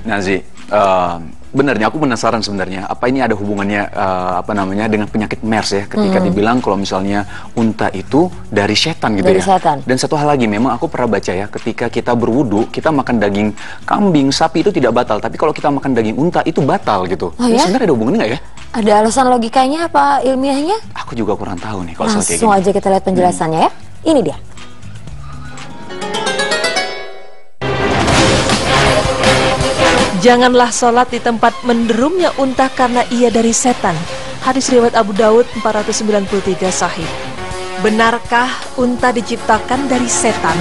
Nazi, benarnya aku penasaran sebenarnya apa ini ada hubungannya dengan penyakit MERS ya, ketika dibilang kalau misalnya unta itu dari setan gitu dari ya. Setan. Dan satu hal lagi, memang aku pernah baca ya, ketika kita berwudu kita makan daging kambing, sapi itu tidak batal, tapi kalau kita makan daging unta itu batal gitu. Oh, Ini ya? sebenarnya ada hubungannya nggak ya? Ada alasan logikanya apa ilmiahnya? Aku juga kurang tahu nih kalau soal kayak Langsung gini. aja kita lihat penjelasannya ya. Ini dia. Janganlah sholat di tempat menderumnya unta karena ia dari setan. Hadis riwayat Abu Daud 493 sahih. Benarkah unta diciptakan dari setan?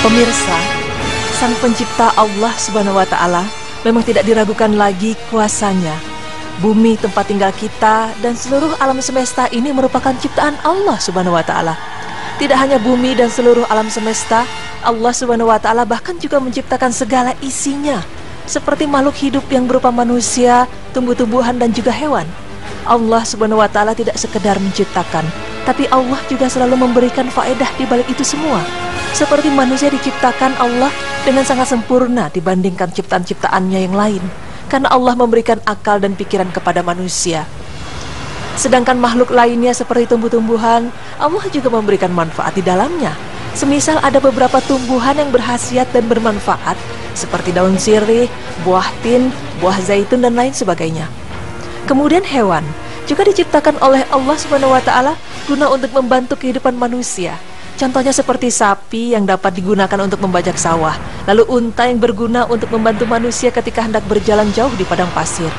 Pemirsa, Sang Pencipta Allah Subhanahu wa Ta'ala memang tidak diragukan lagi kuasanya. Bumi tempat tinggal kita dan seluruh alam semesta ini merupakan ciptaan Allah Subhanahu wa Ta'ala. Tidak hanya bumi dan seluruh alam semesta, Allah Subhanahu wa Ta'ala bahkan juga menciptakan segala isinya, seperti makhluk hidup yang berupa manusia, tumbuh-tumbuhan dan juga hewan. Allah Subhanahu wa Ta'ala tidak sekedar menciptakan, tapi Allah juga selalu memberikan faedah di balik itu semua. Seperti manusia diciptakan Allah dengan sangat sempurna dibandingkan ciptaan-ciptaannya yang lain, karena Allah memberikan akal dan pikiran kepada manusia. Sedangkan makhluk lainnya seperti tumbuh-tumbuhan, Allah juga memberikan manfaat di dalamnya. Semisal ada beberapa tumbuhan yang berkhasiat dan bermanfaat, seperti daun sirih, buah tin, buah zaitun dan lain sebagainya. Kemudian hewan juga diciptakan oleh Allah Subhanahu wa Ta'ala guna untuk membantu kehidupan manusia. Contohnya seperti sapi yang dapat digunakan untuk membajak sawah, lalu unta yang berguna untuk membantu manusia ketika hendak berjalan jauh di padang pasir.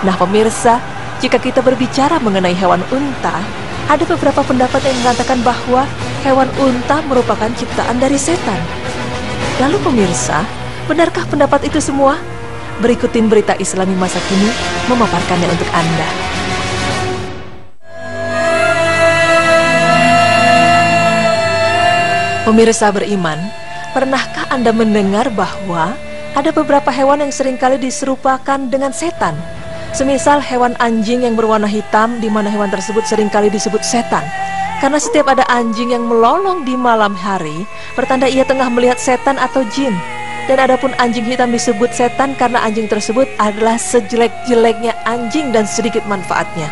Nah pemirsa, jika kita berbicara mengenai hewan unta, ada beberapa pendapat yang mengatakan bahwa hewan unta merupakan ciptaan dari setan. Lalu pemirsa, benarkah pendapat itu semua? Berikutin berita Islami masa kini memaparkannya untuk Anda. Pemirsa beriman, pernahkah Anda mendengar bahwa ada beberapa hewan yang seringkali diserupakan dengan setan? Semisal hewan anjing yang berwarna hitam, di mana hewan tersebut seringkali disebut setan. Karena setiap ada anjing yang melolong di malam hari, pertanda ia tengah melihat setan atau jin. Dan adapun anjing hitam disebut setan karena anjing tersebut adalah sejelek-jeleknya anjing dan sedikit manfaatnya.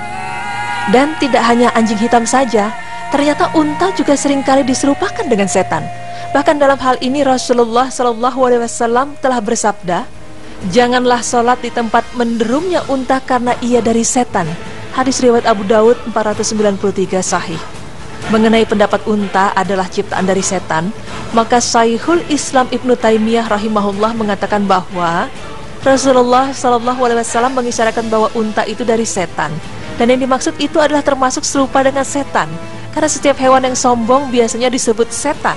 Dan tidak hanya anjing hitam saja, ternyata unta juga seringkali diserupakan dengan setan. Bahkan dalam hal ini Rasulullah SAW telah bersabda, "Janganlah sholat di tempat menderumnya unta karena ia dari setan." Hadis riwayat Abu Daud 493 sahih. Mengenai pendapat unta adalah ciptaan dari setan, maka Syekhul Islam Ibnu Taimiyah rahimahullah mengatakan bahwa Rasulullah SAW mengisyaratkan bahwa unta itu dari setan, dan yang dimaksud itu adalah termasuk serupa dengan setan. Karena setiap hewan yang sombong biasanya disebut setan.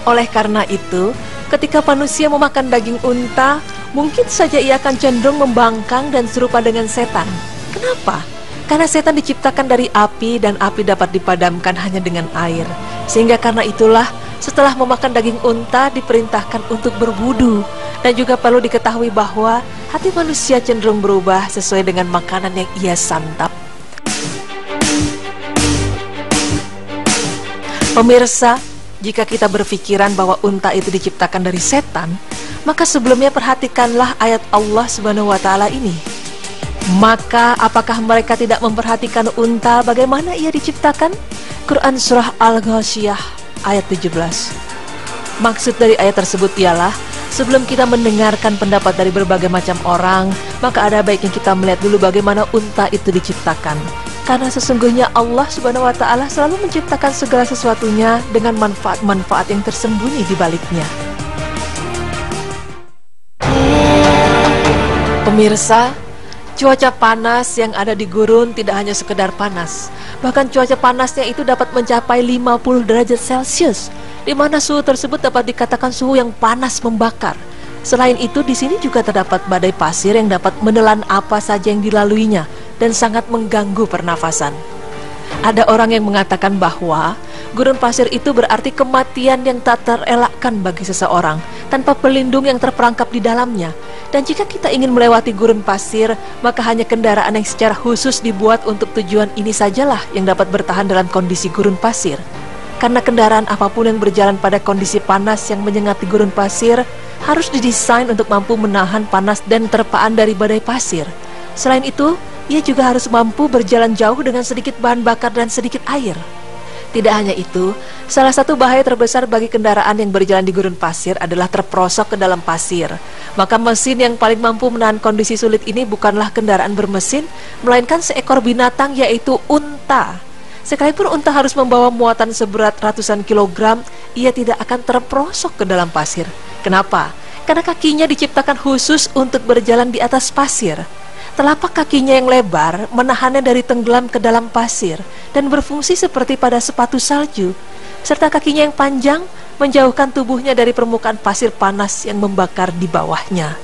Oleh karena itu, ketika manusia memakan daging unta, mungkin saja ia akan cenderung membangkang dan serupa dengan setan. Kenapa? Karena setan diciptakan dari api dan api dapat dipadamkan hanya dengan air. Sehingga karena itulah, setelah memakan daging unta diperintahkan untuk berwudu. Dan juga perlu diketahui bahwa hati manusia cenderung berubah sesuai dengan makanan yang ia santap. Pemirsa, jika kita berpikiran bahwa unta itu diciptakan dari setan, maka sebelumnya perhatikanlah ayat Allah Subhanahu wa Ta'ala ini. Maka apakah mereka tidak memperhatikan unta bagaimana ia diciptakan? Quran Surah Al-Ghasyiyah ayat 17. Maksud dari ayat tersebut ialah, sebelum kita mendengarkan pendapat dari berbagai macam orang, maka ada baiknya kita melihat dulu bagaimana unta itu diciptakan. Karena sesungguhnya Allah Subhanahu wa Ta'ala selalu menciptakan segala sesuatunya dengan manfaat-manfaat yang tersembunyi di baliknya. Pemirsa, cuaca panas yang ada di gurun tidak hanya sekedar panas. Bahkan cuaca panasnya itu dapat mencapai 50 derajat Celcius, di mana suhu tersebut dapat dikatakan suhu yang panas membakar. Selain itu, di sini juga terdapat badai pasir yang dapat menelan apa saja yang dilaluinya dan sangat mengganggu pernafasan. Ada orang yang mengatakan bahwa gurun pasir itu berarti kematian yang tak terelakkan bagi seseorang tanpa pelindung yang terperangkap di dalamnya. Dan jika kita ingin melewati gurun pasir, maka hanya kendaraan yang secara khusus dibuat untuk tujuan ini sajalah yang dapat bertahan dalam kondisi gurun pasir. Karena kendaraan apapun yang berjalan pada kondisi panas yang menyengat di gurun pasir harus didesain untuk mampu menahan panas dan terpaan dari badai pasir. Selain itu, ia juga harus mampu berjalan jauh dengan sedikit bahan bakar dan sedikit air. Tidak hanya itu, salah satu bahaya terbesar bagi kendaraan yang berjalan di gurun pasir adalah terperosok ke dalam pasir. Maka mesin yang paling mampu menahan kondisi sulit ini bukanlah kendaraan bermesin, melainkan seekor binatang, yaitu unta. Sekalipun unta harus membawa muatan seberat ratusan kilogram, ia tidak akan terperosok ke dalam pasir. Kenapa? Karena kakinya diciptakan khusus untuk berjalan di atas pasir. Telapak kakinya yang lebar menahannya dari tenggelam ke dalam pasir dan berfungsi seperti pada sepatu salju, serta kakinya yang panjang menjauhkan tubuhnya dari permukaan pasir panas yang membakar di bawahnya.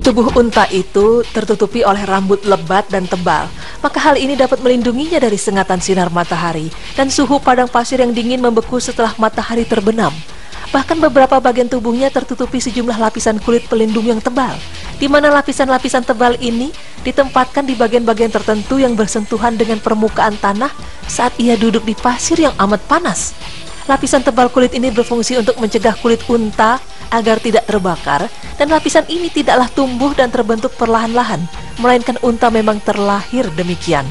Tubuh unta itu tertutupi oleh rambut lebat dan tebal, maka hal ini dapat melindunginya dari sengatan sinar matahari dan suhu padang pasir yang dingin membeku setelah matahari terbenam. Bahkan beberapa bagian tubuhnya tertutupi sejumlah lapisan kulit pelindung yang tebal, di mana lapisan-lapisan tebal ini ditempatkan di bagian-bagian tertentu yang bersentuhan dengan permukaan tanah saat ia duduk di pasir yang amat panas. Lapisan tebal kulit ini berfungsi untuk mencegah kulit unta agar tidak terbakar, dan lapisan ini tidaklah tumbuh dan terbentuk perlahan-lahan, melainkan unta memang terlahir demikian.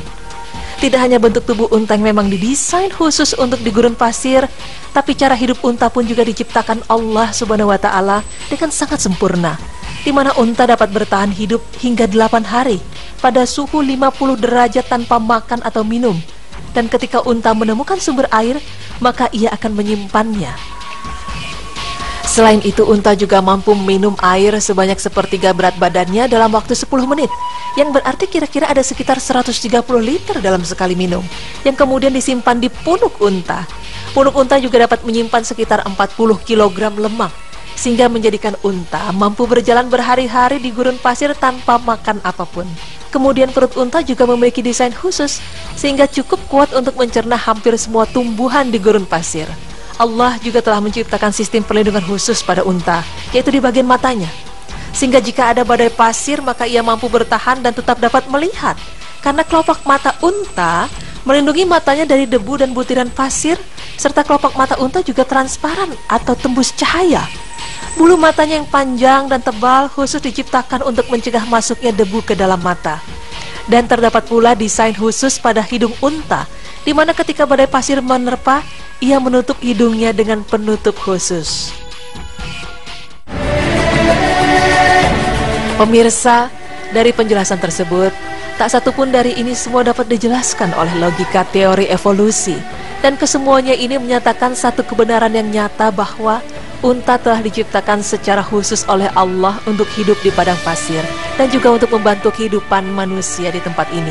Tidak hanya bentuk tubuh unta yang memang didesain khusus untuk di gurun pasir, tapi cara hidup unta pun juga diciptakan Allah Subhanahu wa Ta'ala dengan sangat sempurna, di mana unta dapat bertahan hidup hingga 8 hari pada suhu 50 derajat tanpa makan atau minum. Dan ketika unta menemukan sumber air, maka ia akan menyimpannya. Selain itu, unta juga mampu minum air sebanyak sepertiga berat badannya dalam waktu 10 menit, yang berarti kira-kira ada sekitar 130 liter dalam sekali minum, yang kemudian disimpan di punuk unta. Punuk unta juga dapat menyimpan sekitar 40 kg lemak, sehingga menjadikan unta mampu berjalan berhari-hari di gurun pasir tanpa makan apapun. Kemudian perut unta juga memiliki desain khusus, sehingga cukup kuat untuk mencerna hampir semua tumbuhan di gurun pasir. Allah juga telah menciptakan sistem perlindungan khusus pada unta, yaitu di bagian matanya. Sehingga jika ada badai pasir, maka ia mampu bertahan dan tetap dapat melihat. Karena kelopak mata unta melindungi matanya dari debu dan butiran pasir, serta kelopak mata unta juga transparan atau tembus cahaya. Bulu matanya yang panjang dan tebal khusus diciptakan untuk mencegah masuknya debu ke dalam mata. Dan terdapat pula desain khusus pada hidung unta, di mana ketika badai pasir menerpa, ia menutup hidungnya dengan penutup khusus. Pemirsa, dari penjelasan tersebut, tak satupun dari ini semua dapat dijelaskan oleh logika teori evolusi. Dan kesemuanya ini menyatakan satu kebenaran yang nyata bahwa unta telah diciptakan secara khusus oleh Allah untuk hidup di padang pasir dan juga untuk membantu kehidupan manusia di tempat ini.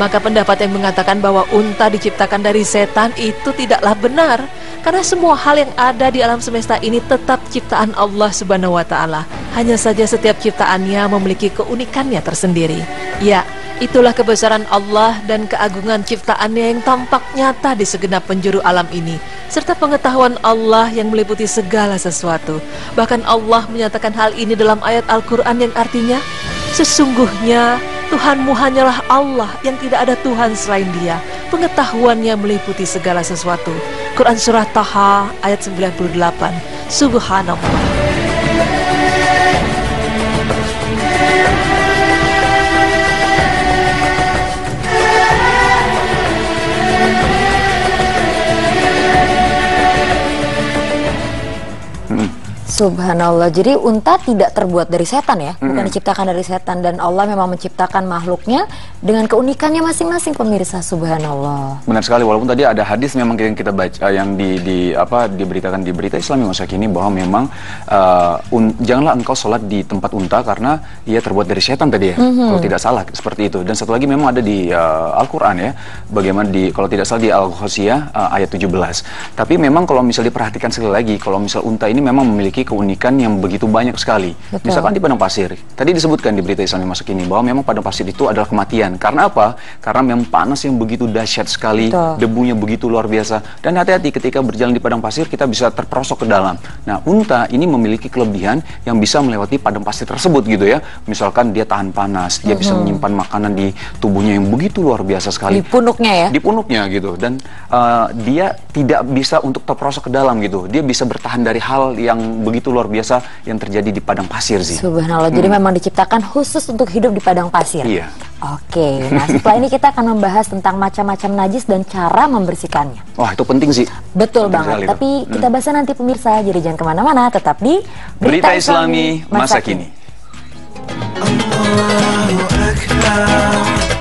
Maka pendapat yang mengatakan bahwa unta diciptakan dari setan itu tidaklah benar, karena semua hal yang ada di alam semesta ini tetap ciptaan Allah Subhanahu wa Ta'ala. Hanya saja setiap ciptaannya memiliki keunikannya tersendiri. Ya, itulah kebesaran Allah dan keagungan ciptaannya yang tampak nyata di segenap penjuru alam ini, serta pengetahuan Allah yang meliputi segala sesuatu. Bahkan Allah menyatakan hal ini dalam ayat Al-Quran yang artinya, sesungguhnya Tuhanmu hanyalah Allah yang tidak ada Tuhan selain Dia. Pengetahuannya meliputi segala sesuatu. Quran Surah Taha ayat 98. Subhanallah. Subhanallah, jadi unta tidak terbuat dari setan ya, bukan diciptakan dari setan, dan Allah memang menciptakan makhluknya dengan keunikannya masing-masing, pemirsa. Subhanallah. Benar sekali, walaupun tadi ada hadis memang yang kita baca, yang diberitakan di berita Islam yang masa kini, bahwa memang janganlah engkau sholat di tempat unta karena ia terbuat dari setan tadi ya, kalau tidak salah seperti itu. Dan satu lagi memang ada di Al-Quran ya, bagaimana kalau tidak salah di Al-Ghosiyah ayat 17. Tapi memang kalau misal diperhatikan sekali lagi, kalau misal unta ini memang memiliki keunikan yang begitu banyak sekali. Betul. Misalkan di padang pasir, tadi disebutkan di berita Islami masa kini bahwa memang padang pasir itu adalah kematian. Karena apa? Karena memang panas yang begitu dahsyat sekali, Betul. debunya begitu luar biasa. Dan hati-hati ketika berjalan di padang pasir, kita bisa terperosok ke dalam. Nah, unta ini memiliki kelebihan yang bisa melewati padang pasir tersebut gitu ya. Misalkan dia tahan panas, dia bisa menyimpan makanan di tubuhnya yang begitu luar biasa sekali. Di punuknya ya? Di punuknya gitu. Dan dia tidak bisa untuk terperosok ke dalam gitu. Dia bisa bertahan dari hal yang begitu luar biasa yang terjadi di padang pasir sih. Subhanallah, jadi memang diciptakan khusus untuk hidup di padang pasir. Iya. Oke, nah setelah ini kita akan membahas tentang macam-macam najis dan cara membersihkannya. Wah, itu penting sih. Betul Penting banget, sekali tapi kita bahasnya nanti pemirsa, jadi jangan kemana-mana, tetap di Berita Islami Masa Kini. Allahu Akbar.